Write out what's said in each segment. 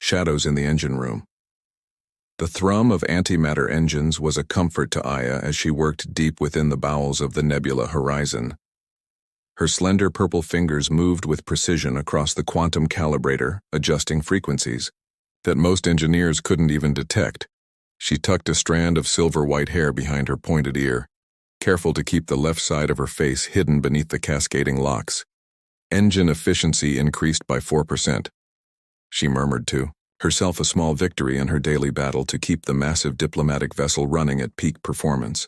shadows in the engine room. The thrum of antimatter engines was a comfort to Aya as she worked deep within the bowels of the nebula horizon. Her slender purple fingers moved with precision across the quantum calibrator, adjusting frequencies that most engineers couldn't even detect. She tucked a strand of silver-white hair behind her pointed ear, careful to keep the left side of her face hidden beneath the cascading locks. Engine efficiency increased by 4%. She murmured to herself, a small victory in her daily battle to keep the massive diplomatic vessel running at peak performance.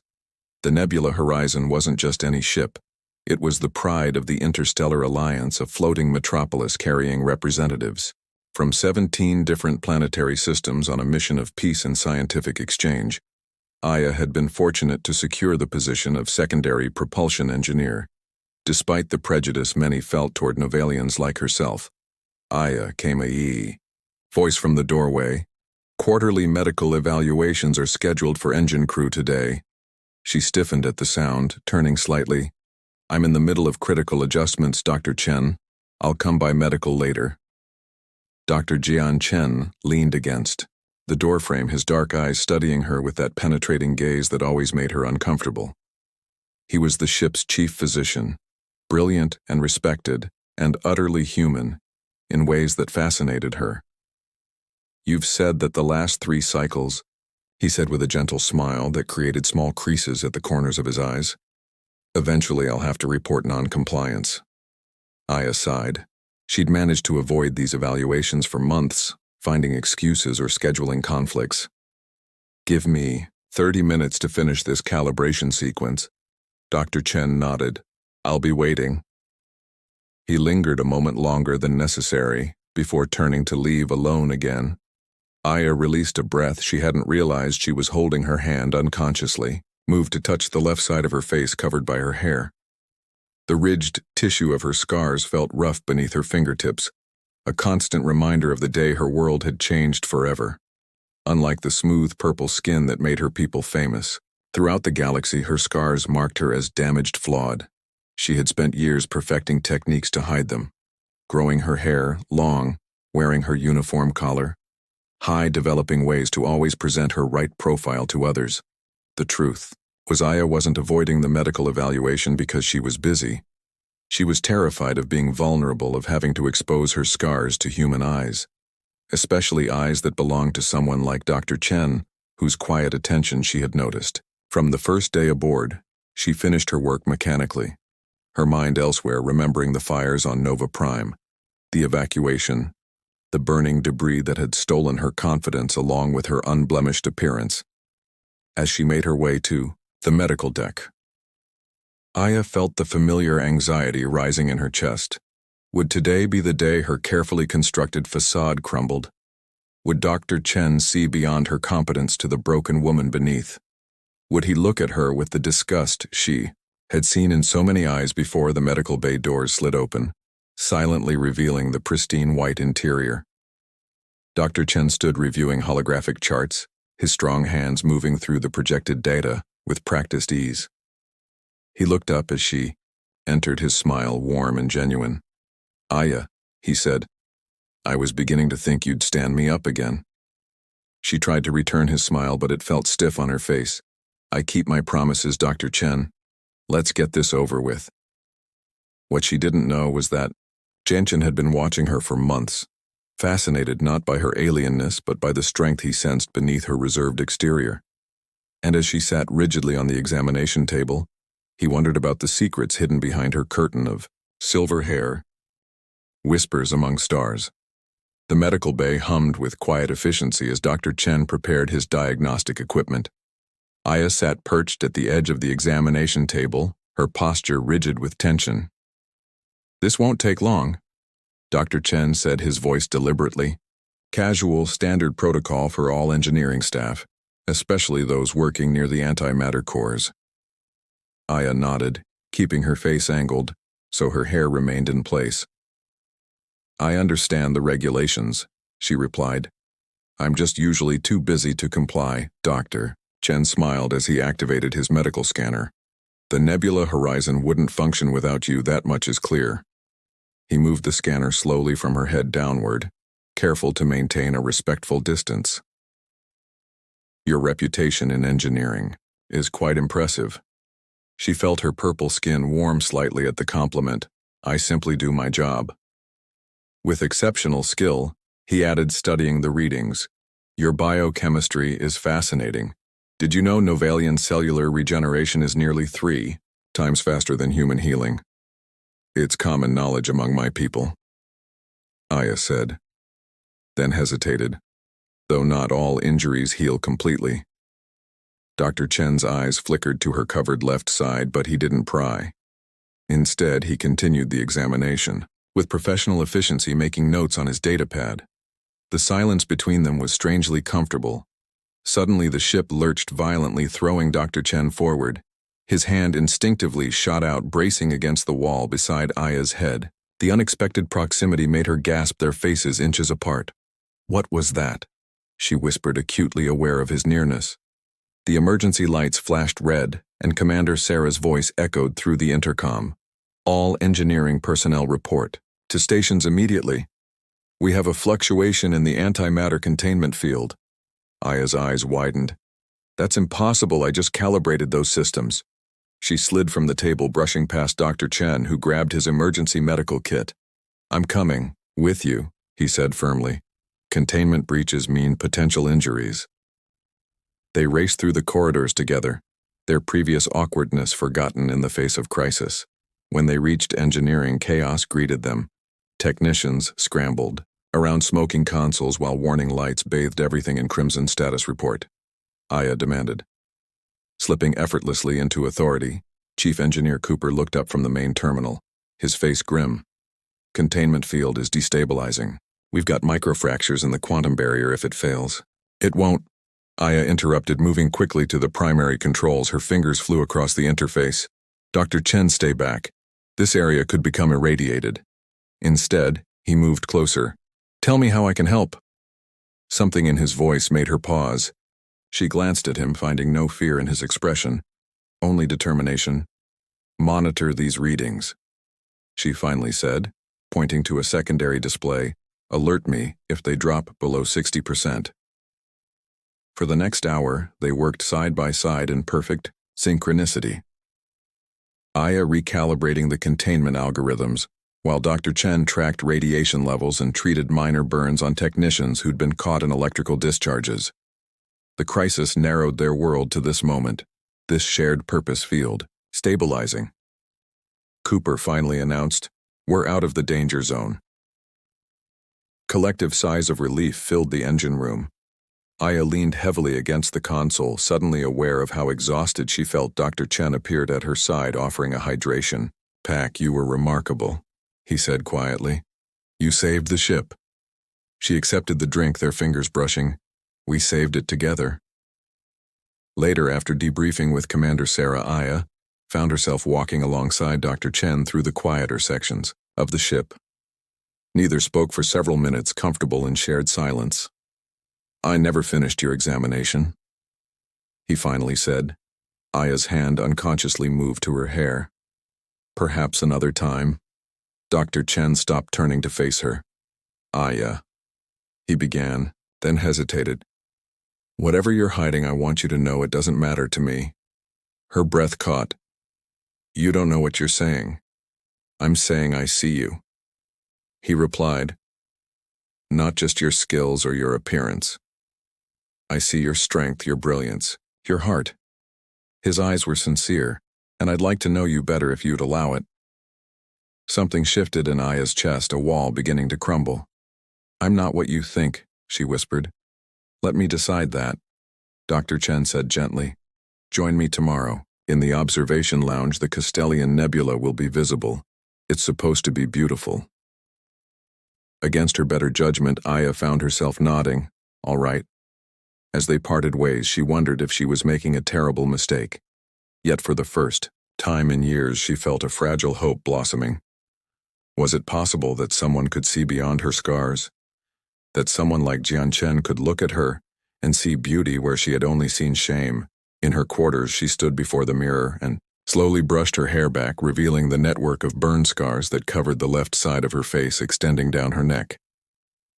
The Nebula Horizon wasn't just any ship. It was the pride of the Interstellar Alliance, a floating metropolis carrying representatives from 17 different planetary systems on a mission of peace and scientific exchange. Aya had been fortunate to secure the position of secondary propulsion engineer. Despite the prejudice many felt toward Novalians like herself, Aya came a voice from the doorway. Quarterly medical evaluations are scheduled for engine crew today. She stiffened at the sound, turning slightly. I'm in the middle of critical adjustments, Dr. Chen. I'll come by medical later. Dr. Jian Chen leaned against the doorframe, his dark eyes studying her with that penetrating gaze that always made her uncomfortable. He was the ship's chief physician, brilliant and respected, and utterly human, in ways that fascinated her. You've said that the last 3 cycles, he said with a gentle smile that created small creases at the corners of his eyes. Eventually I'll have to report non-compliance. Aya sighed. She'd managed to avoid these evaluations for months, finding excuses or scheduling conflicts. Give me 30 minutes to finish this calibration sequence. Dr. Chen nodded. I'll be waiting. He lingered a moment longer than necessary before turning to leave alone again. Aya released a breath. She hadn't realized she was holding her hand unconsciously, moved to touch the left side of her face covered by her hair. The ridged tissue of her scars felt rough beneath her fingertips, a constant reminder of the day her world had changed forever. Unlike the smooth purple skin that made her people famous, throughout the galaxy her scars marked her as damaged, flawed. She had spent years perfecting techniques to hide them, growing her hair long, wearing her uniform collar, developing ways to always present her right profile to others. The truth was Aya wasn't avoiding the medical evaluation because she was busy. She was terrified of being vulnerable, of having to expose her scars to human eyes, especially eyes that belonged to someone like Dr. Chen, whose quiet attention she had noticed. From the first day aboard, she finished her work mechanically, her mind elsewhere, remembering the fires on Nova Prime, the evacuation, the burning debris that had stolen her confidence along with her unblemished appearance. As she made her way to the medical deck, Aya felt the familiar anxiety rising in her chest. Would today be the day her carefully constructed facade crumbled? Would Dr. Chen see beyond her competence to the broken woman beneath? Would he look at her with the disgust she had seen in so many eyes before the medical bay doors slid open, silently revealing the pristine white interior? Dr. Chen stood reviewing holographic charts, his strong hands moving through the projected data with practiced ease. He looked up as she entered, his smile warm and genuine. Aya, he said, I was beginning to think you'd stand me up again. She tried to return his smile, but it felt stiff on her face. I keep my promises, Dr. Chen. Let's get this over with. What she didn't know was that Gentian had been watching her for months, fascinated not by her alienness but by the strength he sensed beneath her reserved exterior. And as she sat rigidly on the examination table, he wondered about the secrets hidden behind her curtain of silver hair, whispers among stars. The medical bay hummed with quiet efficiency as Dr. Chen prepared his diagnostic equipment. Aya sat perched at the edge of the examination table, her posture rigid with tension. This won't take long, Dr. Chen said, his voice deliberately. Casual, standard protocol for all engineering staff, especially those working near the antimatter cores. Aya nodded, keeping her face angled, so her hair remained in place. I understand the regulations, she replied. I'm just usually too busy to comply, Doctor. Chen smiled as he activated his medical scanner. The nebula horizon wouldn't function without you, that much is clear. He moved the scanner slowly from her head downward, careful to maintain a respectful distance. Your reputation in engineering is quite impressive. She felt her purple skin warm slightly at the compliment. I simply do my job. With exceptional skill, he added, studying the readings. Your biochemistry is fascinating. Did you know Novalian cellular regeneration is nearly 3 times faster than human healing? It's common knowledge among my people, Aya said, then hesitated, though not all injuries heal completely. Dr. Chen's eyes flickered to her covered left side, but he didn't pry. Instead, he continued the examination, with professional efficiency making notes on his datapad. The silence between them was strangely comfortable. Suddenly the ship lurched violently, throwing Dr. Chen forward. His hand instinctively shot out, bracing against the wall beside Aya's head. The unexpected proximity made her gasp, their faces inches apart. What was that? She whispered, acutely aware of his nearness. The emergency lights flashed red, and Commander Sarah's voice echoed through the intercom. All engineering personnel report to stations immediately. We have a fluctuation in the antimatter containment field. Aya's eyes widened. That's impossible, I just calibrated those systems. She slid from the table, brushing past Dr. Chen, who grabbed his emergency medical kit. I'm coming, with you, he said firmly. Containment breaches mean potential injuries. They raced through the corridors together, their previous awkwardness forgotten in the face of crisis. When they reached engineering, chaos greeted them. Technicians scrambled around smoking consoles while warning lights bathed everything in crimson. Status report, Aya demanded. Slipping effortlessly into authority, Chief Engineer Cooper looked up from the main terminal, his face grim. Containment field is destabilizing. We've got microfractures in the quantum barrier if it fails. It won't. Aya interrupted, moving quickly to the primary controls. Her fingers flew across the interface. Dr. Chen, stay back. This area could become irradiated. Instead, he moved closer. Tell me how I can help. Something in his voice made her pause. She glanced at him, finding no fear in his expression, only determination. Monitor these readings, she finally said, pointing to a secondary display. Alert me if they drop below 60%. For the next hour, they worked side by side in perfect synchronicity. Aya recalibrating the containment algorithms, while Dr. Chen tracked radiation levels and treated minor burns on technicians who'd been caught in electrical discharges. The crisis narrowed their world to this moment, this shared purpose field, stabilizing. Cooper finally announced, we're out of the danger zone. Collective sighs of relief filled the engine room. Aya leaned heavily against the console, suddenly aware of how exhausted she felt. Dr. Chen appeared at her side, offering a hydration. Pack, you were remarkable, he said quietly. You saved the ship. She accepted the drink, their fingers brushing. We saved it together. Later, after debriefing with Commander Sarah, Aya found herself walking alongside Dr. Chen through the quieter sections of the ship. Neither spoke for several minutes, comfortable in shared silence. I never finished your examination, he finally said. Aya's hand unconsciously moved to her hair. Perhaps another time. Dr. Chen stopped, turning to face her. Aya, he began, then hesitated. Whatever you're hiding, I want you to know it doesn't matter to me. Her breath caught. You don't know what you're saying. I'm saying I see you. He replied. Not just your skills or your appearance. I see your strength, your brilliance, your heart. His eyes were sincere, and I'd like to know you better if you'd allow it. Something shifted in Aya's chest, a wall beginning to crumble. I'm not what you think, she whispered. Let me decide that, Dr. Chen said gently. Join me tomorrow. In the observation lounge, the Castellian Nebula will be visible. It's supposed to be beautiful. Against her better judgment, Aya found herself nodding. All right. As they parted ways, she wondered if she was making a terrible mistake. Yet for the first time in years, she felt a fragile hope blossoming. Was it possible that someone could see beyond her scars? That someone like Jian Chen could look at her and see beauty where she had only seen shame? In her quarters, she stood before the mirror and slowly brushed her hair back, revealing the network of burn scars that covered the left side of her face, extending down her neck.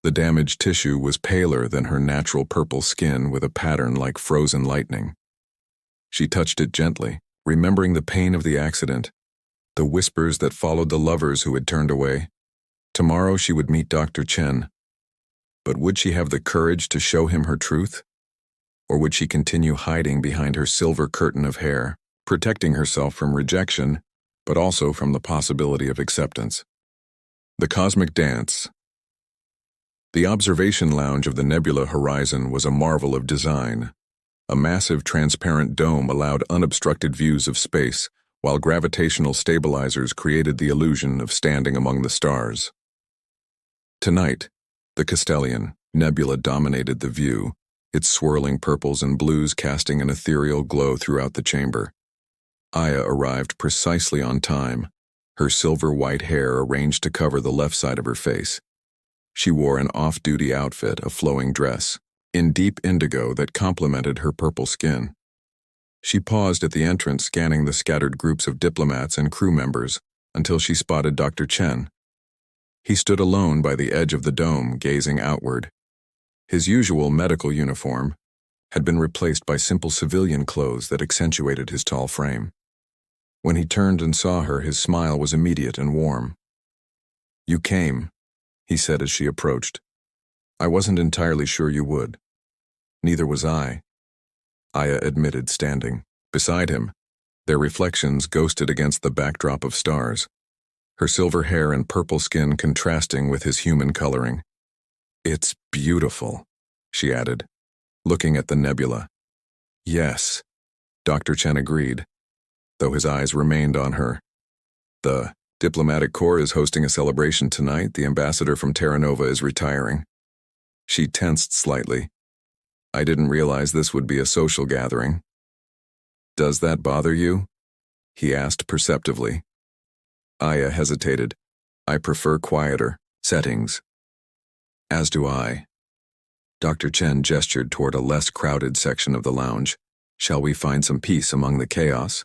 The damaged tissue was paler than her natural purple skin with a pattern like frozen lightning. She touched it gently, remembering the pain of the accident, the whispers that followed the lovers who had turned away. Tomorrow she would meet Dr. Chen. But would she have the courage to show him her truth? Or would she continue hiding behind her silver curtain of hair, protecting herself from rejection, but also from the possibility of acceptance? The Cosmic Dance. The observation lounge of the nebula horizon was a marvel of design. A massive transparent dome allowed unobstructed views of space, while gravitational stabilizers created the illusion of standing among the stars. Tonight, the Castellian nebula dominated the view, its swirling purples and blues casting an ethereal glow throughout the chamber. Aya arrived precisely on time, her silver-white hair arranged to cover the left side of her face. She wore an off-duty outfit, a flowing dress, in deep indigo that complemented her purple skin. She paused at the entrance, scanning the scattered groups of diplomats and crew members until she spotted Dr. Chen. He stood alone by the edge of the dome, gazing outward. His usual medical uniform had been replaced by simple civilian clothes that accentuated his tall frame. When he turned and saw her, his smile was immediate and warm. "You came," he said as she approached. "I wasn't entirely sure you would." "Neither was I," Aya admitted, standing beside him, their reflections ghosted against the backdrop of stars, her silver hair and purple skin contrasting with his human coloring. "It's beautiful," she added, looking at the nebula. "Yes," Dr. Chen agreed, though his eyes remained on her. "The Diplomatic Corps is hosting a celebration tonight. The ambassador from Terra Nova is retiring." She tensed slightly. "I didn't realize this would be a social gathering." "Does that bother you?" he asked perceptively. Aya hesitated. "I prefer quieter settings." "As do I." Dr. Chen gestured toward a less crowded section of the lounge. "Shall we find some peace among the chaos?"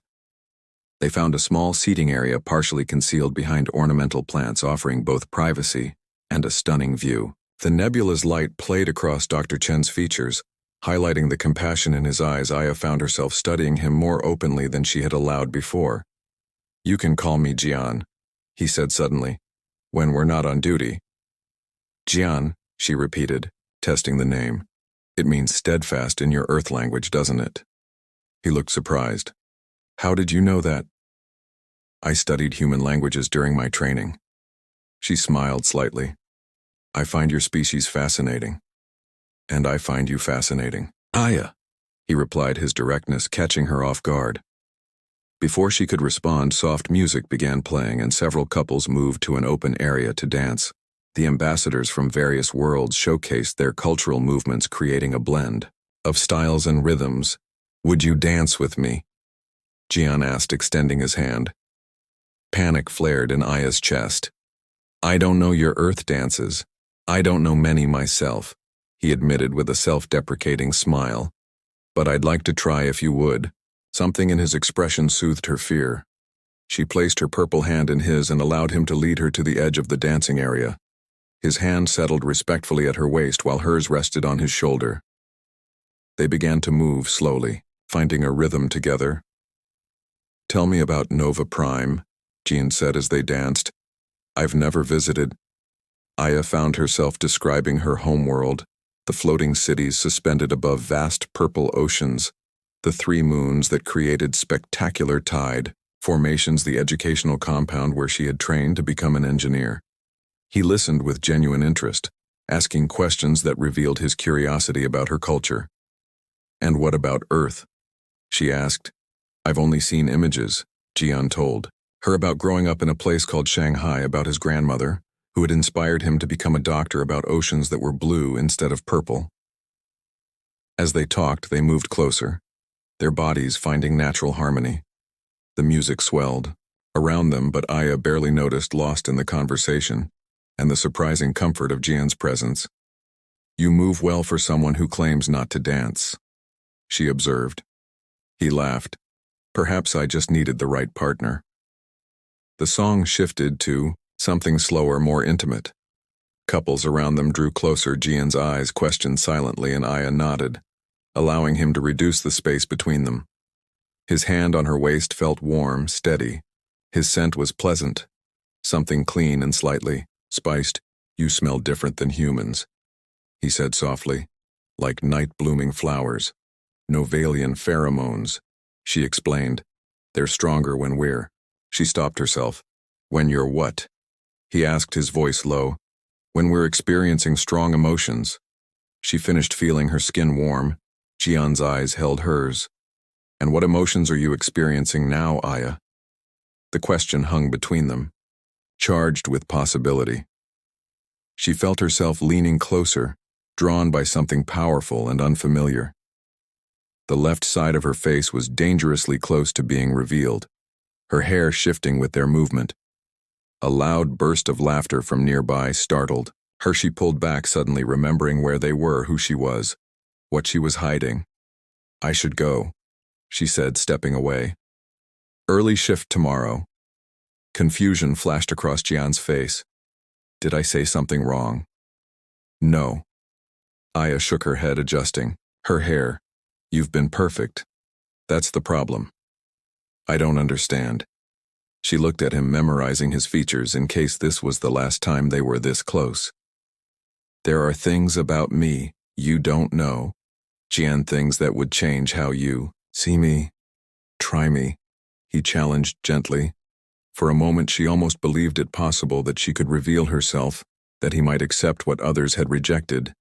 They found a small seating area partially concealed behind ornamental plants, offering both privacy and a stunning view. The nebula's light played across Dr. Chen's features, highlighting the compassion in his eyes. Aya found herself studying him more openly than she had allowed before. "You can call me Jian," he said suddenly, "when we're not on duty." "Jian," she repeated, testing the name. "It means steadfast in your Earth language, doesn't it?" He looked surprised. "How did you know that?" "I studied human languages during my training." She smiled slightly. "I find your species fascinating." "And I find you fascinating." "Aya," he replied, his directness catching her off guard. Before she could respond, soft music began playing and several couples moved to an open area to dance. The ambassadors from various worlds showcased their cultural movements, creating a blend of styles and rhythms. "Would you dance with me?" Jian asked, extending his hand. Panic flared in Aya's chest. "I don't know your Earth dances. I don't know many myself," he admitted with a self-deprecating smile. "But I'd like to try if you would." Something in his expression soothed her fear. She placed her purple hand in his and allowed him to lead her to the edge of the dancing area. His hand settled respectfully at her waist while hers rested on his shoulder. They began to move slowly, finding a rhythm together. "Tell me about Nova Prime," Jian said as they danced. "I've never visited." Aya found herself describing her homeworld, the floating cities suspended above vast purple oceans, the 3 moons that created spectacular tide formations, the educational compound where she had trained to become an engineer. He listened with genuine interest, asking questions that revealed his curiosity about her culture. "And what about Earth?" she asked. "I've only seen images," Jian told her about growing up in a place called Shanghai, about his grandmother, who had inspired him to become a doctor, about oceans that were blue instead of purple. As they talked, they moved closer, their bodies finding natural harmony. The music swelled around them, but Aya barely noticed, lost in the conversation and the surprising comfort of Jian's presence. "You move well for someone who claims not to dance," she observed. He laughed. "Perhaps I just needed the right partner." The song shifted to something slower, more intimate. Couples around them drew closer. Jian's eyes questioned silently and Aya nodded, allowing him to reduce the space between them. His hand on her waist felt warm, steady. His scent was pleasant, something clean and slightly spiced. "You smell different than humans," he said softly, "like night-blooming flowers. Novalian pheromones," she explained. "They're stronger when we're—" She stopped herself. "When you're what?" he asked, his voice low. "When we're experiencing strong emotions." She finished, feeling her skin warm. Jian's eyes held hers. "And what emotions are you experiencing now, Aya?" The question hung between them, charged with possibility. She felt herself leaning closer, drawn by something powerful and unfamiliar. The left side of her face was dangerously close to being revealed, her hair shifting with their movement. A loud burst of laughter from nearby startled her. She pulled back, suddenly remembering where they were, who she was, what she was hiding. "I should go," she said, stepping away. "Early shift tomorrow." Confusion flashed across Jian's face. "Did I say something wrong?" "No." Aya shook her head, adjusting her hair. "You've been perfect. That's the problem." "I don't understand." She looked at him, memorizing his features in case this was the last time they were this close. "There are things about me you don't know, Jian, things that would change how you see me. Try me," he challenged gently. For a moment she almost believed it possible that she could reveal herself, that he might accept what others had rejected,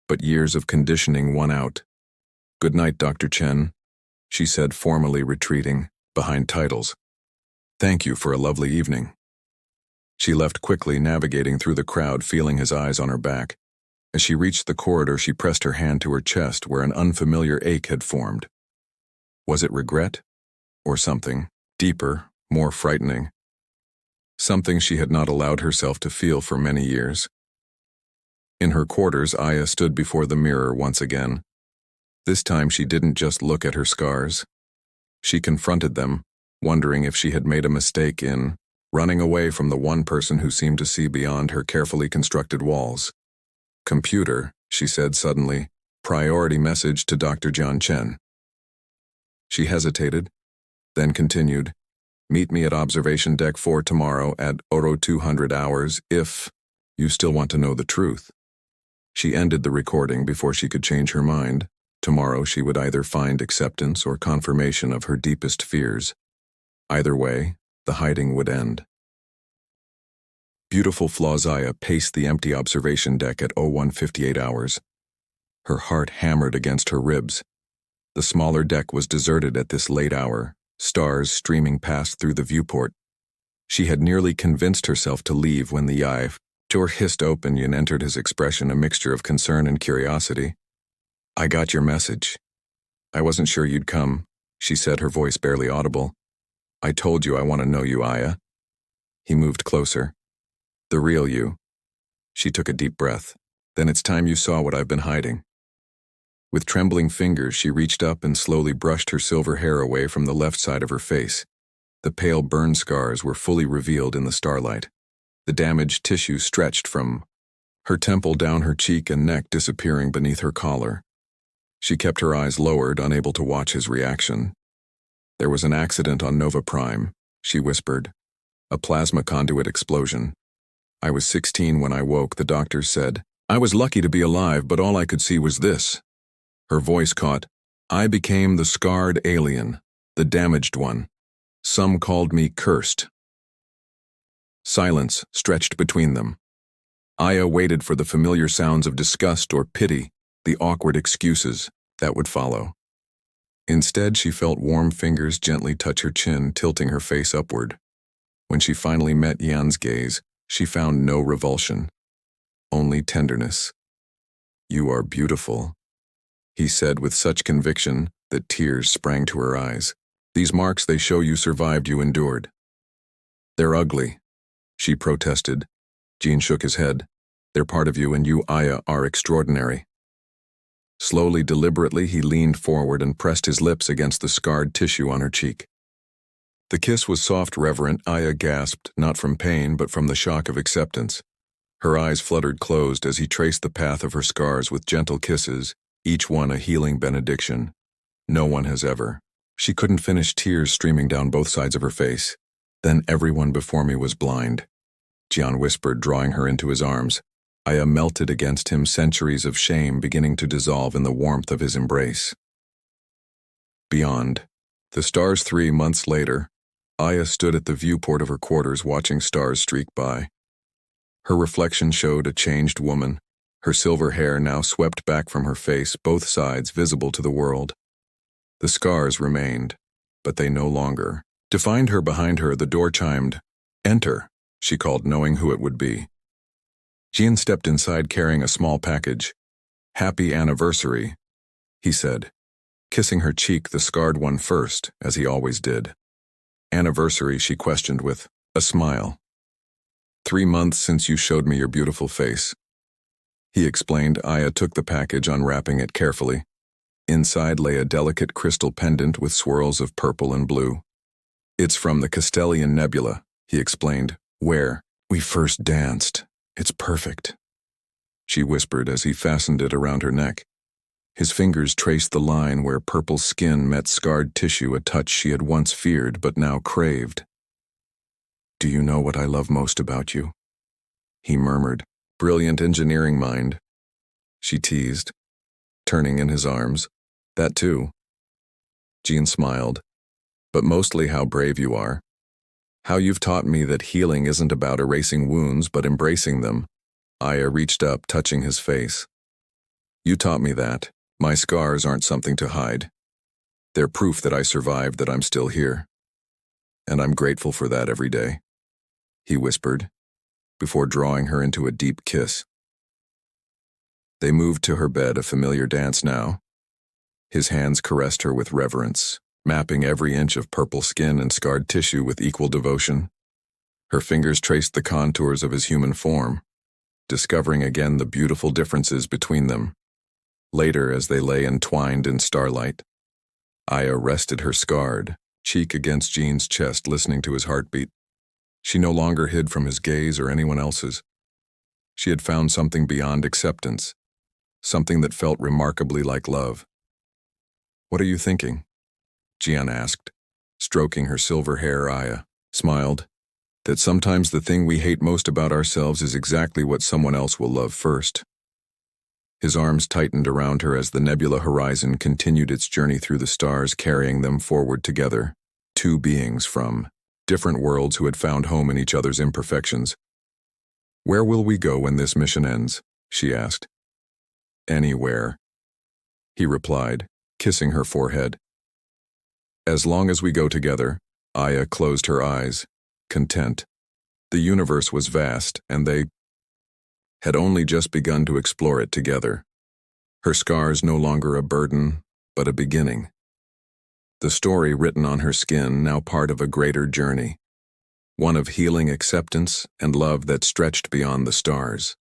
but years of conditioning won out. "Good night, Dr. Chen," she said, formally retreating behind titles. "Thank you for a lovely evening." She left quickly, navigating through the crowd, feeling his eyes on her back. As she reached the corridor, she pressed her hand to her chest where an unfamiliar ache had formed. Was it regret? Or something deeper, more frightening? Something she had not allowed herself to feel for many years. In her quarters, Aya stood before the mirror once again. This time she didn't just look at her scars. She confronted them, wondering if she had made a mistake in running away from the one person who seemed to see beyond her carefully constructed walls. "Computer," she said suddenly, "priority message to Dr. John Chen." She hesitated, then continued, "Meet me at observation deck 4 tomorrow at 0200 hours if you still want to know the truth." She ended the recording before she could change her mind. Tomorrow she would either find acceptance or confirmation of her deepest fears. Either way, the hiding would end. Beautiful Flawzaya paced the empty observation deck at 0158 hours. Her heart hammered against her ribs. The smaller deck was deserted at this late hour, stars streaming past through the viewport. She had nearly convinced herself to leave when the door hissed open and entered, his expression a mixture of concern and curiosity. "I got your message. I wasn't sure you'd come," she said, her voice barely audible. "I told you I want to know you, Aya." He moved closer. "The real you." She took a deep breath. "Then it's time you saw what I've been hiding." With trembling fingers, she reached up and slowly brushed her silver hair away from the left side of her face. The pale burn scars were fully revealed in the starlight. The damaged tissue stretched from her temple down her cheek and neck, disappearing beneath her collar. She kept her eyes lowered, unable to watch his reaction. "There was an accident on Nova Prime," she whispered. "A plasma conduit explosion. I was 16 when I woke," the doctors said. "I was lucky to be alive, but all I could see was this." Her voice caught. "I became the scarred alien, the damaged one. Some called me cursed." Silence stretched between them. Aya waited for the familiar sounds of disgust or pity, the awkward excuses that would follow. Instead, she felt warm fingers gently touch her chin, tilting her face upward. When she finally met Yan's gaze, she found no revulsion, only tenderness. "You are beautiful," he said with such conviction that tears sprang to her eyes. "These marks, they show you survived, you endured." "They're ugly," she protested. Jean shook his head. "They're part of you, and you, Aya, are extraordinary." Slowly, deliberately, he leaned forward and pressed his lips against the scarred tissue on her cheek. The kiss was soft, reverent. Aya gasped, not from pain, but from the shock of acceptance. Her eyes fluttered closed as he traced the path of her scars with gentle kisses, each one a healing benediction. No one has ever. She couldn't finish, tears streaming down both sides of her face. Then everyone before me was blind. Jian whispered, drawing her into his arms. Aya melted against him, centuries of shame beginning to dissolve in the warmth of his embrace. Beyond. The stars 3 months later, Aya stood at the viewport of her quarters watching stars streak by. Her reflection showed a changed woman, her silver hair now swept back from her face, both sides visible to the world. The scars remained, but they no longer. To find her behind her, the door chimed. Enter, she called, knowing who it would be. Jian stepped inside carrying a small package. Happy anniversary, he said, kissing her cheek, the scarred one first, as he always did. Anniversary, she questioned with a smile. 3 months since you showed me your beautiful face. He explained. Aya took the package, unwrapping it carefully. Inside lay a delicate crystal pendant with swirls of purple and blue. It's from the Castellian Nebula, he explained, where we first danced. It's perfect, she whispered as he fastened it around her neck. His fingers traced the line where purple skin met scarred tissue, a touch she had once feared but now craved. Do you know what I love most about you? He murmured. Brilliant engineering mind, she teased, turning in his arms. That too. Jian smiled. But mostly how brave you are. How you've taught me that healing isn't about erasing wounds but embracing them. Aya reached up, touching his face. You taught me that. My scars aren't something to hide. They're proof that I survived, that I'm still here. And I'm grateful for that every day, he whispered, before drawing her into a deep kiss. They moved to her bed, a familiar dance now. His hands caressed her with reverence, mapping every inch of purple skin and scarred tissue with equal devotion. Her fingers traced the contours of his human form, discovering again the beautiful differences between them. Later, as they lay entwined in starlight, Aya rested her scarred cheek against Jian's chest, listening to his heartbeat. She no longer hid from his gaze or anyone else's. She had found something beyond acceptance, something that felt remarkably like love. What are you thinking? Jian asked, stroking her silver hair. Aya smiled. That sometimes the thing we hate most about ourselves is exactly what someone else will love first. His arms tightened around her as the nebula horizon continued its journey through the stars, carrying them forward together. Two beings from different worlds who had found home in each other's imperfections. Where will we go when this mission ends? She asked. Anywhere, he replied, kissing her forehead. As long as we go together. Aya closed her eyes, content. The universe was vast, and they had only just begun to explore it together. Her scars no longer a burden, but a beginning. The story written on her skin, now part of a greater journey, one of healing acceptance and love that stretched beyond the stars.